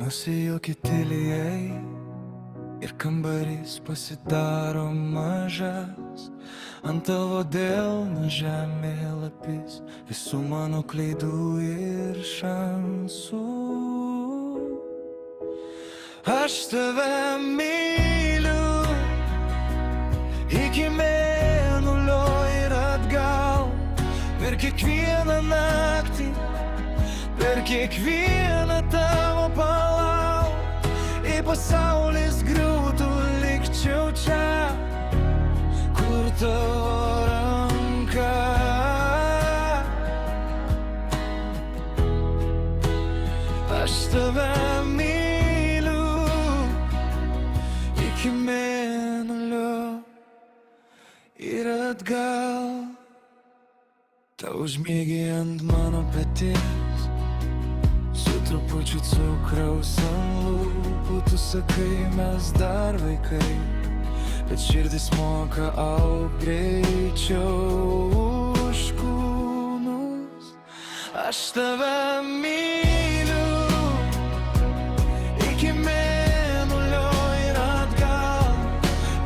Nusijuoki tyliai ir kambarys pasidaro mažas. Ant tavo delno žemėlapis visų mano klaidų ir šansų. Aš tave myliu iki mėnulio ir atgal, per kiekvieną naktį, per kiekvieną tavo palauk. Jei pasaulis griūtų, likčiau čia, kur tavo ranka. Aš tave myliu iki mėnulio ir atgal. Tau užmiegi ant mano peties, su trupučiu cukraus ant lūpų. Tu sakai, mes dar vaikai, bet širdis moka augt greičiau už kūnus. Aš tave myliu iki mėnulio ir atgal,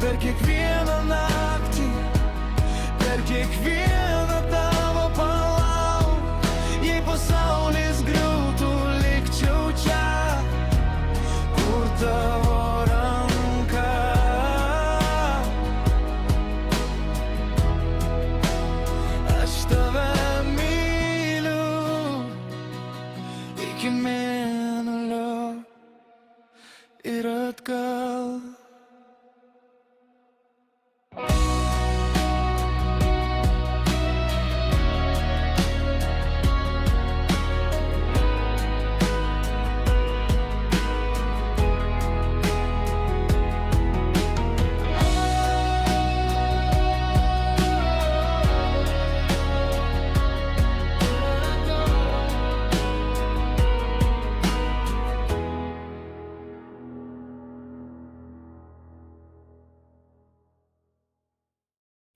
per kiekvieną naktį, per kiekvieną tavo palauk. Jei pasaulis griūtų, likčiau čia, kur tavo ranka. Aš tave myliu iki mėnulio ir atgal.